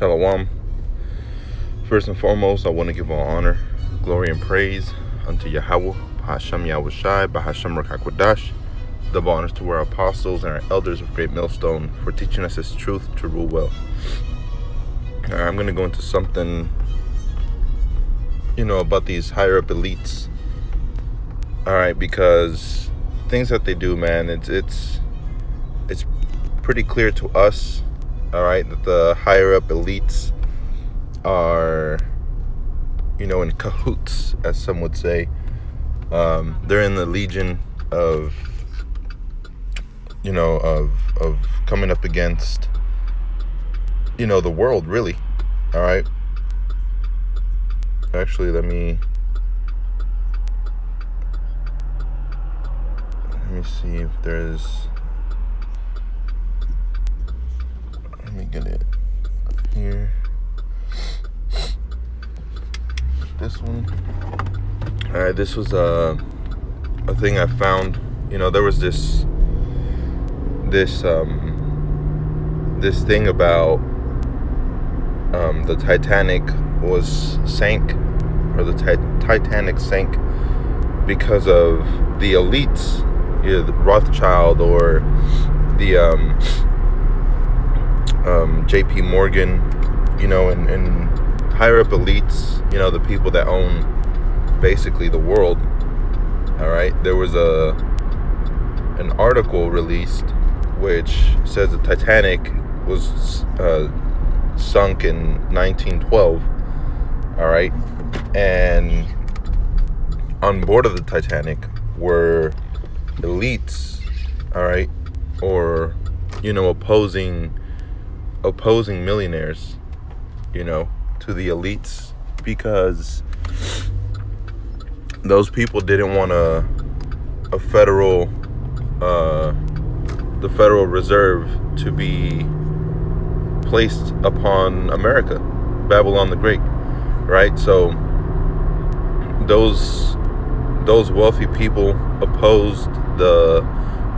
Shalom. First and foremost, I want to give all honor, glory, and praise unto Yahweh, Bahasham Yahushai, Bahasham Rakakwadash. Double honors to our apostles and our elders of Great Millstone for teaching us His truth to rule well. All right, I'm going to go into something, about these higher up elites. All right, because things that they do, man, it's pretty clear to us, all right, that the higher up elites are, in cahoots, as some would say. They're in the legion of, of coming up against, the world, really. All right. Actually, let me see if there's, let me get it here. This one. All right, this was a thing I found. There was this thing about the Titanic was sank, or the Titanic sank because of the elites, either the Rothschild or the JP Morgan, and higher up elites, the people that own basically the world. All right, there was an article released which says the Titanic was sunk in 1912. All right, and on board of the Titanic were elites, all right, or opposing millionaires, to the elites, because those people didn't want the Federal Reserve to be placed upon America, Babylon the Great, right? So those wealthy people opposed the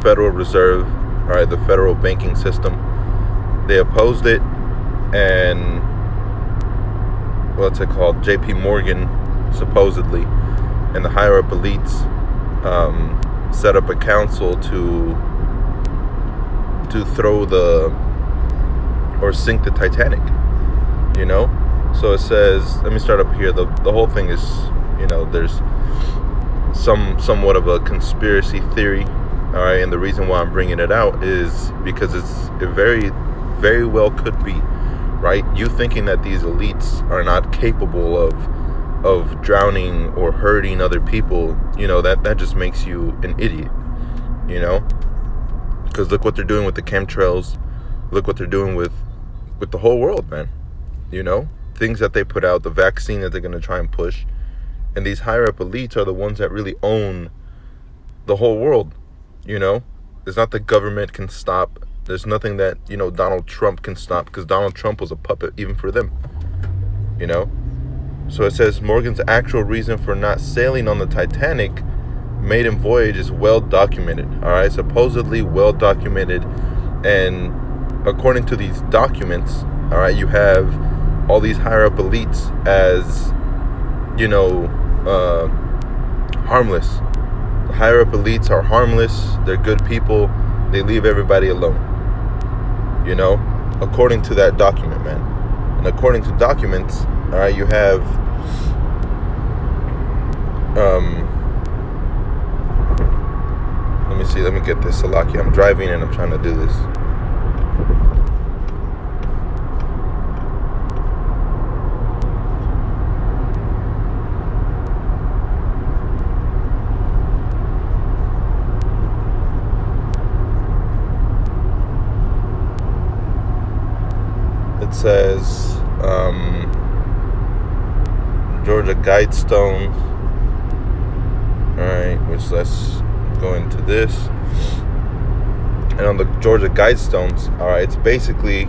Federal Reserve, all right, the federal banking system. They opposed it, and what's it called? JP Morgan, supposedly, and the higher up elites set up a council to throw or sink the Titanic, So it says, let me start up here. The whole thing is, there's somewhat of a conspiracy theory, all right, and the reason why I'm bringing it out is because it very, very well could be, right? You thinking that these elites are not capable of drowning or hurting other people, that just makes you an idiot, because look what they're doing with the chemtrails. Look what they're doing with the whole world, man. Things that they put out, the vaccine that they're going to try and push. And these higher up elites are the ones that really own the whole world. There's not the government can stop. There's nothing that, Donald Trump can stop, because Donald Trump was a puppet even for them. So it says Morgan's actual reason for not sailing on the Titanic maiden voyage is well documented. All right, supposedly well documented. And according to these documents, all right, you have all these higher up elites as, harmless. The higher up elites are harmless. They're good people. They leave everybody alone. According to that document, man. And according to documents, all right, you have let me see. Let me get this, Salaki. I'm driving and I'm trying to do this. It says Georgia Guidestones. All right, which let's go into this. And on the Georgia Guidestones, all right, it's basically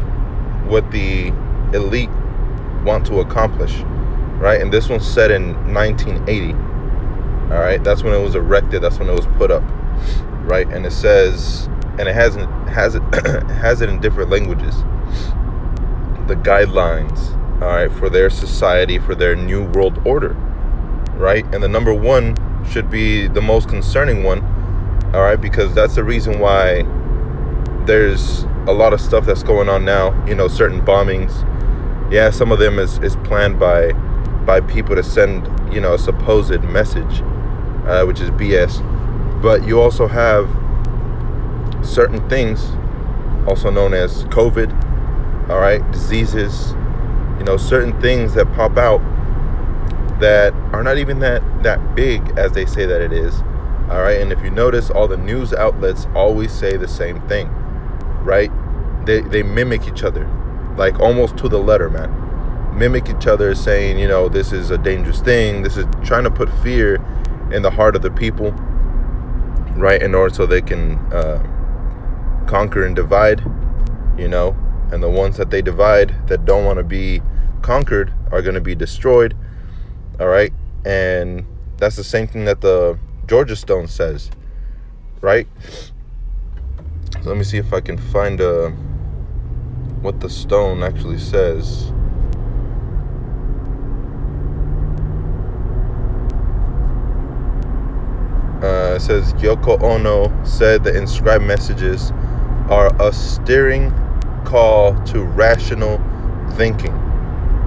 what the elite want to accomplish, right? And this one's set in 1980. All right, that's when it was erected. That's when it was put up, right? And it says, and it has it in different languages. The the guidelines, all right, for their society, for their new world order, right? And the number one should be the most concerning one, all right, because that's the reason why there's a lot of stuff that's going on now, certain bombings. Yeah, some of them is planned by people to send, a supposed message, which is BS. But you also have certain things, also known as COVID, all right, diseases, certain things that pop out that are not even that big as they say that it is, all right? And if you notice, all the news outlets always say the same thing, right? They mimic each other, like almost to the letter, man. Mimic each other, saying, this is a dangerous thing. This is trying to put fear in the heart of the people, right? In order so they can conquer and divide, and the ones that they divide that don't want to be conquered are going to be destroyed, all right? And that's the same thing that the Georgia Stone says, right? So let me see if I can find what the stone actually says. It says Yoko Ono said the inscribed messages are a steering call to rational thinking,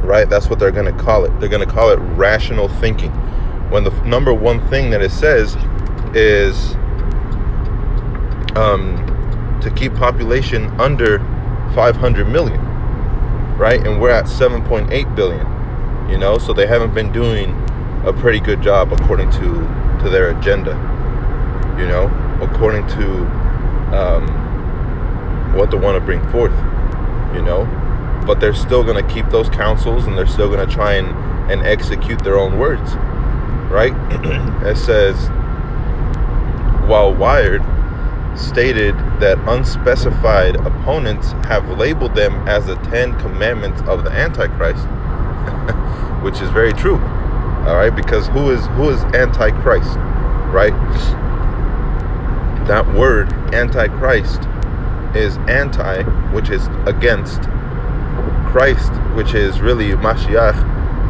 right? That's what they're going to call it. They're going to call it rational thinking, when the number one thing that it says is to keep population under 500 million, right? And we're at 7.8 billion, so they haven't been doing a pretty good job according to their agenda, according to what they want to bring forth, but they're still going to keep those councils, and they're still going to try and execute their own words, right? It says, while Wired stated that unspecified opponents have labeled them as the 10 commandments of the Antichrist, which is very true, all right? Because who is Antichrist, right? That word Antichrist is anti, which is against, Christ, which is really Mashiach,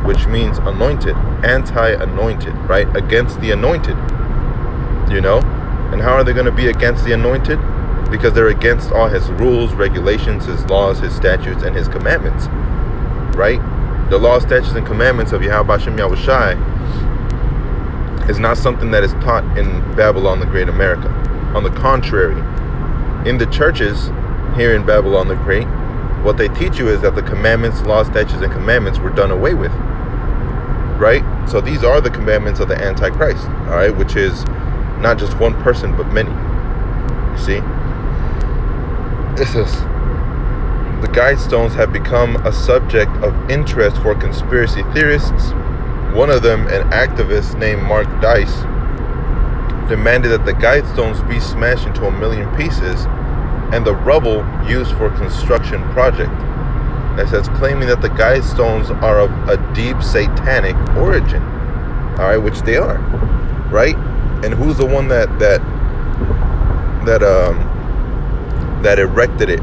which means anointed, anti-anointed, right? Against the anointed, And how are they going to be against the anointed? Because they're against all his rules, regulations, his laws, his statutes, and his commandments, right? The law, statutes, and commandments of Yahweh Hashem Yahushai is not something that is taught in Babylon the Great America. On the contrary, in the churches here in Babylon the Great, what they teach you is that the commandments, laws, statutes, and commandments were done away with, right? So these are the commandments of the Antichrist, all right, which is not just one person, but many. You see? This is, the Guidestones have become a subject of interest for conspiracy theorists. One of them, an activist named Mark Dice, demanded that the Guidestones be smashed into 1 million pieces and the rubble used for construction project. It says, claiming that the Guidestones are of a deep satanic origin, all right, which they are, right? And who's the one that erected it,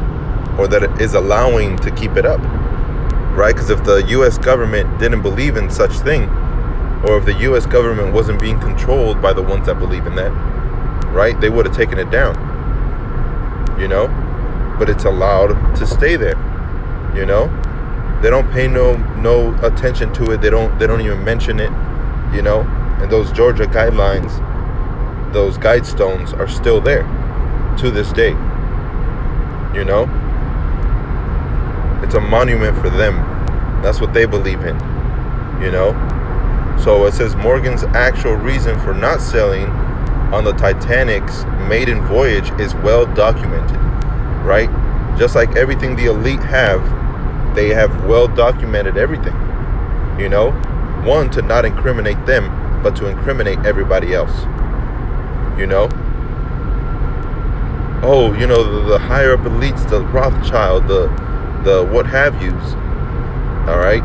or that is allowing to keep it up, right? Because if the U.S. government didn't believe in such thing, or if the U.S. government wasn't being controlled by the ones that believe in that, right, they would have taken it down, But it's allowed to stay there, They don't pay no attention to it. They don't even mention it, And those Georgia guidelines, those Guidestones are still there to this day, It's a monument for them. That's what they believe in, So it says Morgan's actual reason for not sailing on the Titanic's maiden voyage is well documented, right? Just like everything the elite have, they have well documented everything, One, to not incriminate them, but to incriminate everybody else, Oh, the higher up elites, the Rothschild, the what have yous, all right?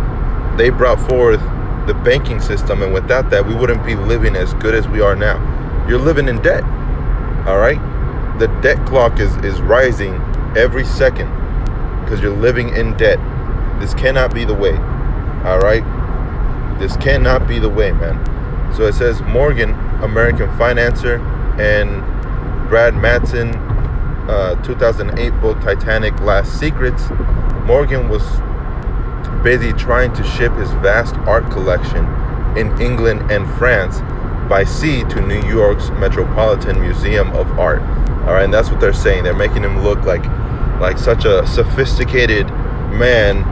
They brought forth the banking system, and without that, we wouldn't be living as good as we are now. You're living in debt, all right? The debt clock is rising every second because you're living in debt, This cannot be the way. All right? This cannot be the way, man. So it says Morgan, American financier, and Brad Matson, 2008 book Titanic Last Secrets. Morgan was busy trying to ship his vast art collection in England and France by sea to New York's Metropolitan Museum of Art. All right, and that's what they're saying. They're making him look like such a sophisticated man,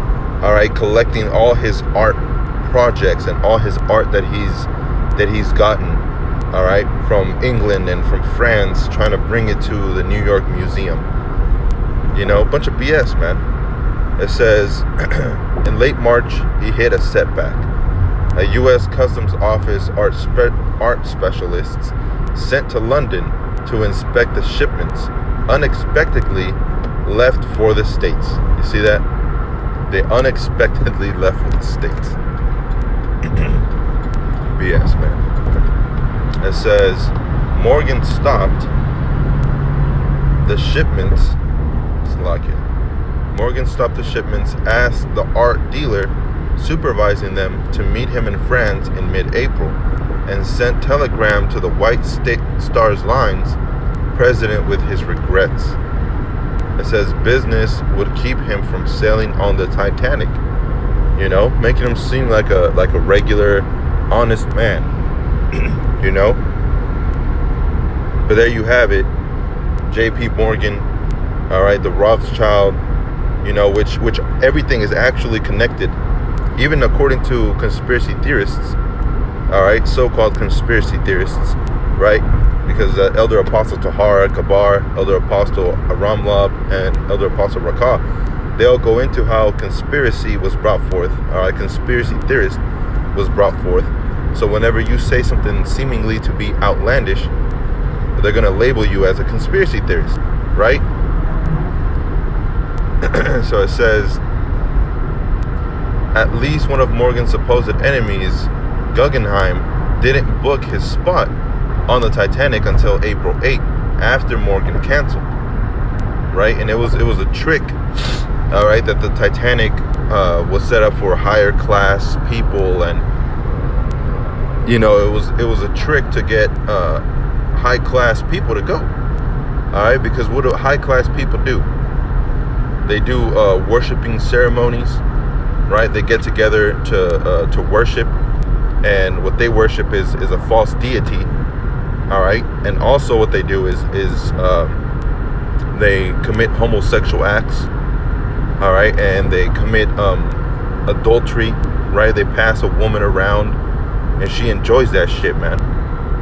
all right, collecting all his art projects and all his art that he's gotten, all right, from England and from France, trying to bring it to the New York Museum. You know, a bunch of BS, man. It says, in late March, he hit a setback. A U.S. Customs Office art specialists sent to London to inspect the shipments unexpectedly left for the States. You see that? They unexpectedly left for the States. BS, man. It says, Morgan stopped the shipments. Morgan stopped the shipments, asked the art dealer supervising them to meet him in France in mid-April, and sent telegram to the White Star Line's president with his regrets. It says business would keep him from sailing on the Titanic, you know, making him seem like a regular, honest man, you know. But there you have it, J.P. Morgan, all right, the Rothschild, you know, which everything is actually connected, even according to conspiracy theorists, all right, so-called conspiracy theorists, right? Because Elder Apostle Tahar Kabar, Elder Apostle Ramlab, and Elder Apostle Rakah, they all go into how conspiracy was brought forth, all right, conspiracy theorist was brought forth. So whenever you say something seemingly to be outlandish, they're going to label you as a conspiracy theorist, right? So it says, at least one of Morgan's supposed enemies, Guggenheim, didn't book his spot on the Titanic until April 8, after Morgan canceled, right? And it was a trick, all right, that the Titanic was set up for higher class people, and you know, it was a trick to get high class people to go, all right, because what do high class people do? They do worshiping ceremonies, right? They get together to worship, and what they worship is a false deity, all right. And also what they do is they commit homosexual acts, all right, and they commit adultery, right? They pass a woman around, and she enjoys that shit, man.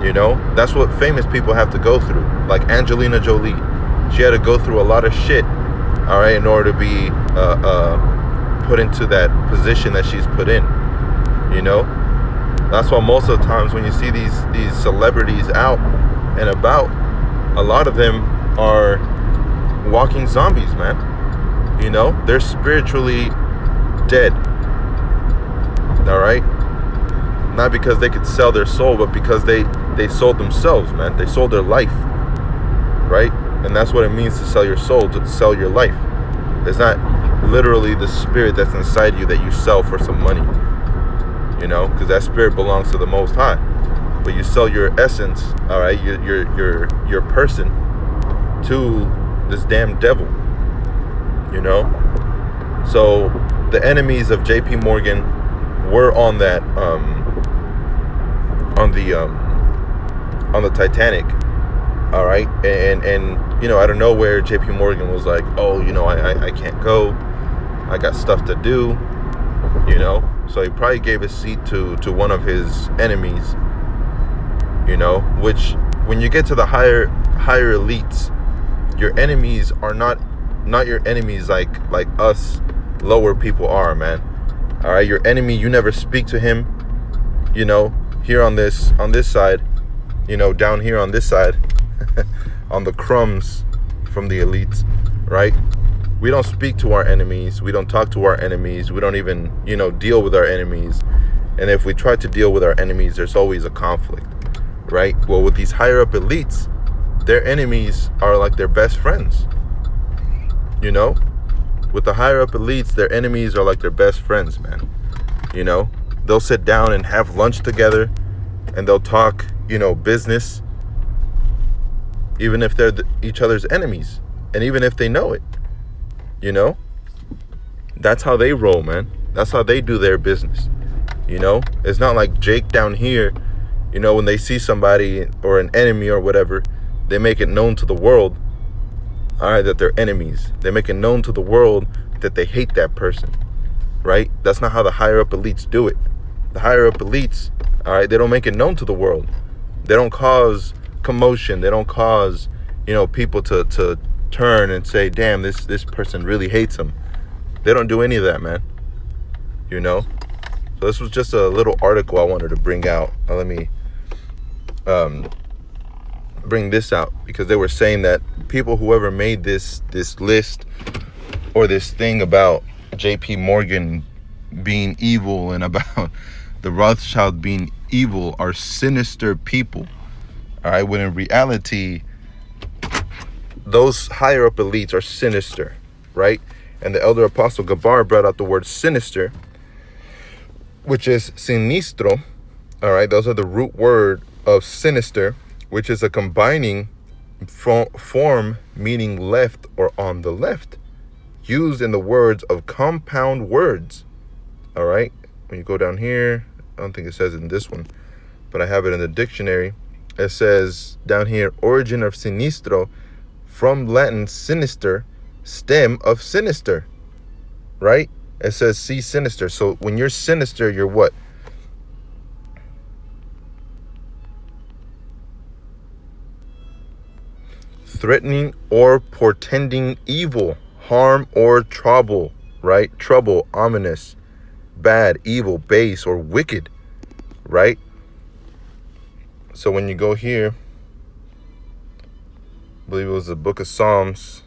You know, that's what famous people have to go through. Like Angelina Jolie, she had to go through a lot of shit, all right, in order to be put into that position that she's put in. You know, that's why most of the times when you see these celebrities out and about, a lot of them are walking zombies, man. You know, they're spiritually dead, all right? Not because they could sell their soul, but because they sold themselves, man. They sold their life, right? And that's what it means to sell your soul, to sell your life. It's not literally the spirit that's inside you that you sell for some money, you know, because that spirit belongs to the Most High. But you sell your essence, all right, your person, to this damn devil, you know. So the enemies of J.P. Morgan were on that on the Titanic, all right, and you know, out of nowhere, J.P. Morgan was like, oh, you know, I can't go, I got stuff to do, you know. So he probably gave his seat to one of his enemies, you know, which when you get to the higher elites, your enemies are not your enemies like us lower people are, man. All right, your enemy, you never speak to him, you know, here on this side, you know, down here on this side, on the crumbs from the elites, right? We don't speak to our enemies. We don't talk to our enemies. We don't even, you know, deal with our enemies. And if we try to deal with our enemies, there's always a conflict, right? Well, with these higher up elites, their enemies are like their best friends, you know? With the higher up elites, their enemies are like their best friends, man. You know, they'll sit down and have lunch together, and they'll talk, business, even if they're each other's enemies, and even if they know it. That's how they roll, man. That's how they do their business. It's not like Jake down here, when they see somebody or an enemy or whatever, they make it known to the world, all right, that they're enemies. They make it known to the world that they hate that person, right? That's not how the higher up elites do it. The higher up elites, all right, they don't make it known to the world. They don't cause commotion. They don't cause, people to turn and say, damn, this person really hates him. They don't do any of that, man. So this was just a little article I wanted to bring out. Let me bring this out, because they were saying that whoever made this list or this thing about JP Morgan being evil and about the Rothschild being evil are sinister people. All right, when in reality, those higher up elites are sinister, right? And the elder apostle Gabar brought out the word sinister, which is sinistro. All right, those are the root word of sinister, which is a combining form meaning left or on the left, used in the words of compound words. All right, when you go down here, I don't think it says it in this one, but I have it in the dictionary. It says down here, origin of sinistro, from Latin sinister, stem of sinister, right? It says see sinister. So when you're sinister, you're what? Threatening or portending evil, harm, or trouble, right? Trouble, ominous, bad, evil, base, or wicked, right? So when you go here, I believe it was the book of Psalms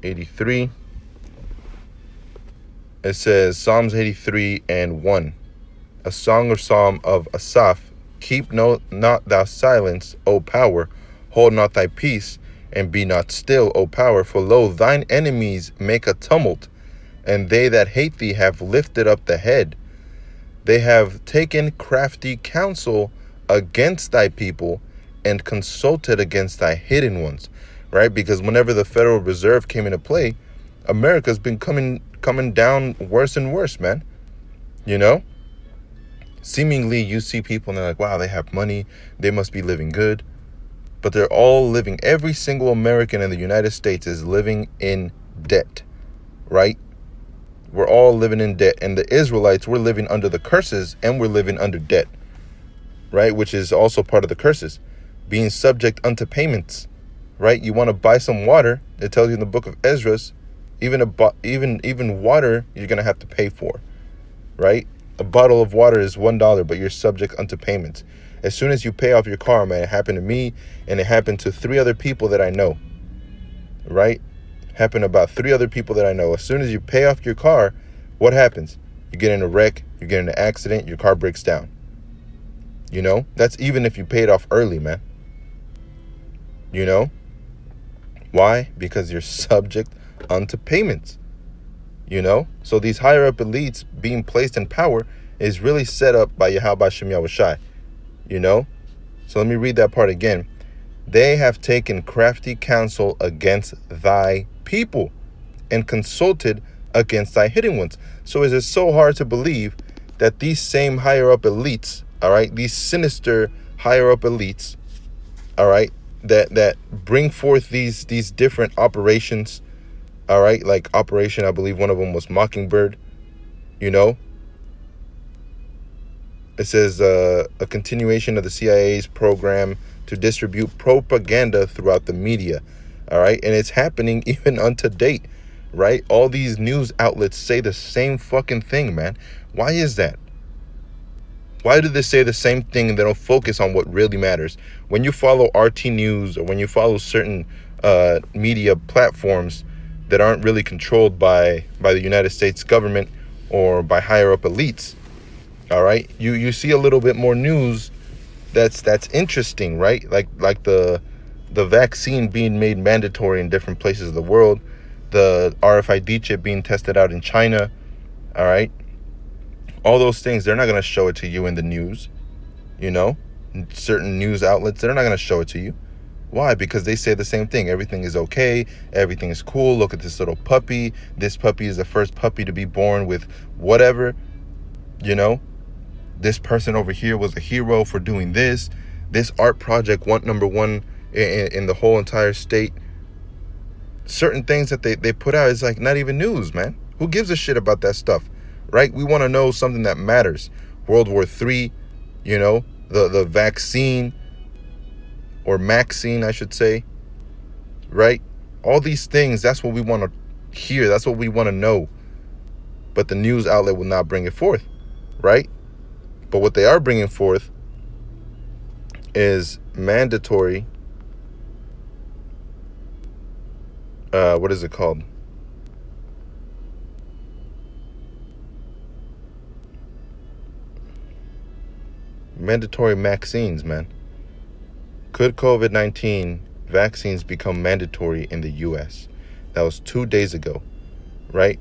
83. It says Psalms 83 and 1, a song or psalm of Asaph. Keep not thou silence, O power, hold not thy peace, and be not still, O power, for lo, thine enemies make a tumult, and they that hate thee have lifted up the head. They have taken crafty counsel against thy people, and consulted against thy hidden ones, right? Because whenever the Federal Reserve came into play, America's been coming down worse and worse, man. Seemingly you see people and they're like, wow, they have money, they must be living good. But they're all living, every single American in the United States is living in debt, right? We're all living in debt. And the Israelites, we're living under the curses, and we're living under debt, right? Which is also part of the curses, being subject unto payments, right? You want to buy some water, it tells you in the book of Ezra, even water you're going to have to pay for, right? A bottle of water is $1, but you're subject unto payments. As soon as you pay off your car, man, it happened to me, and it happened to 3 other people that I know, right? Happened to about 3 other people that I know. As soon as you pay off your car, what happens? You get in a wreck, you get in an accident, your car breaks down. That's even if you pay it off early, man. Why? Because you're subject unto payments. So these higher up elites being placed in power is really set up by Yahweh Shem Yahushai. So let me read that part again. They have taken crafty counsel against thy people, and consulted against thy hidden ones. So is it so hard to believe that these same higher up elites, all right, these sinister higher up elites, all right, that bring forth these different operations, all right, like operation, I believe one of them was Mockingbird, It says a continuation of the CIA's program to distribute propaganda throughout the media, all right? And it's happening even unto date, right? All these news outlets say the same fucking thing, man. Why is that? Why do they say the same thing and they don't focus on what really matters? When you follow RT News, or when you follow certain media platforms that aren't really controlled by the United States government or by higher up elites, all right, you see a little bit more news that's interesting, right? Like the the vaccine being made mandatory in different places of the world, the RFID chip being tested out in China, all right? All those things, they're not going to show it to you in the news, you know? Certain news outlets, they're not going to show it to you. Why? Because they say the same thing. Everything is okay. Everything is cool. Look at this little puppy. This puppy is the first puppy to be born with whatever, you know? This person over here was a hero for doing this. This art project went number one in the whole entire state. Certain things that they put out is like not even news, man. Who gives a shit about that stuff, right? We want to know something that matters. World War III, you know, the vaccine, or Maxine, I should say, right? All these things, that's what we want to hear. That's what we want to know. But the news outlet will not bring it forth, right? But what they are bringing forth is mandatory, what is it called? Mandatory vaccines, man. Could COVID-19 vaccines become mandatory in the U.S.? That was 2 days ago, right?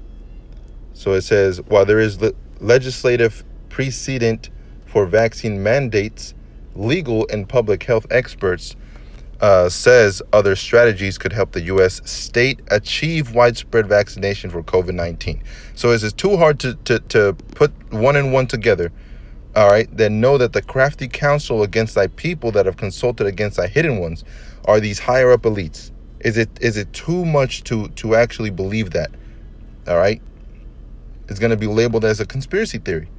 So it says, while there is legislative precedent for vaccine mandates, legal and public health experts says other strategies could help the U.S. state achieve widespread vaccination for COVID-19. So is it too hard to put one and one together? All right, then know that the crafty counsel against thy people that have consulted against thy hidden ones are these higher up elites. Is it too much to actually believe that? All right, it's going to be labeled as a conspiracy theory,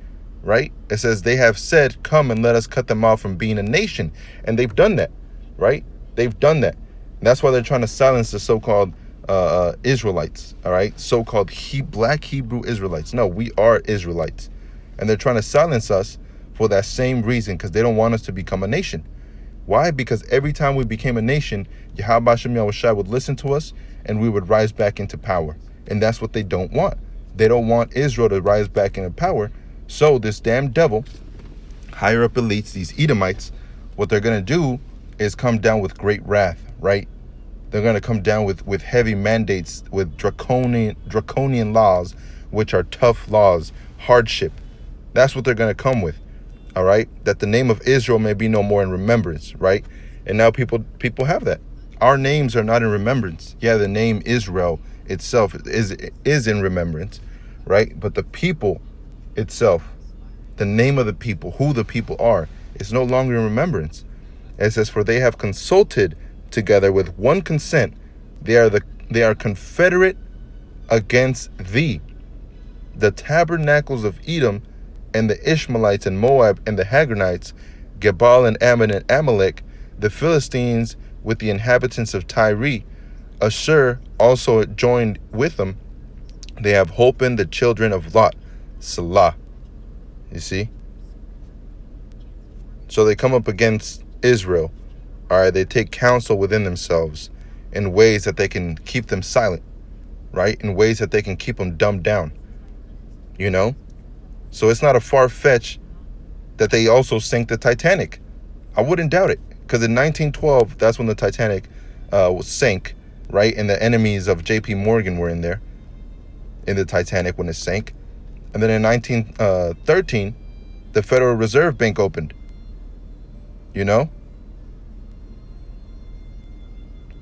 right? It says they have said, come and let us cut them off from being a nation. And they've done that, right? They've done that. And that's why they're trying to silence the so-called Israelites, all right? So-called black Hebrew Israelites. No, we are Israelites. And they're trying to silence us for that same reason, because they don't want us to become a nation. Why? Because every time we became a nation, Yahweh Hashem Yahushua would listen to us and we would rise back into power. And that's what they don't want. They don't want Israel to rise back into power. So this damn devil, higher up elites, these Edomites, what they're going to do is come down with great wrath, right? They're going to come down with heavy mandates, with draconian laws, which are tough laws, hardship. That's what they're going to come with. All right, that the name of Israel may be no more in remembrance, right? And now people have that. Our names are not in remembrance. Yeah, the name Israel itself is in remembrance, right? But the people itself, the name of the people, who the people are, is no longer in remembrance. It says, for they have consulted together with one consent. They are confederate against thee. The tabernacles of Edom and the Ishmaelites and Moab and the Hagarites, Gebal and Ammon and Amalek, the Philistines with the inhabitants of Tyre, Ashur also joined with them. They have holpen the children of Lot, Salah. You see? So they come up against Israel. All right, they take counsel within themselves in ways that they can keep them silent, right? In ways that they can keep them dumbed down, you know? So it's not a far-fetched that they also sank the Titanic. I wouldn't doubt it, because in 1912, that's when the Titanic sank, right? And the enemies of J.P. Morgan were in there, in the Titanic when it sank. And then in 1913, the Federal Reserve Bank opened, you know?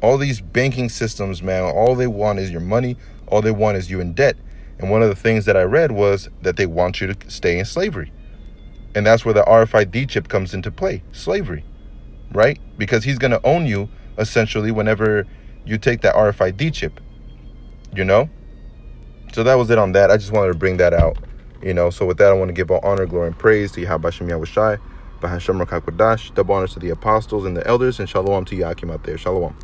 All these banking systems, man, all they want is your money. All they want is you in debt. And one of the things that I read was that they want you to stay in slavery. And that's where the RFID chip comes into play, slavery, right? Because he's going to own you, essentially, whenever you take that RFID chip, you know? So that was it on that. I just wanted to bring that out, you know? So with that, I want to give all honor, glory, and praise to Yahweh Hashem Yahushai, Bahashem Rakak Wadash, double honors to the apostles and the elders, and shalom to Yakim out there. Shalom.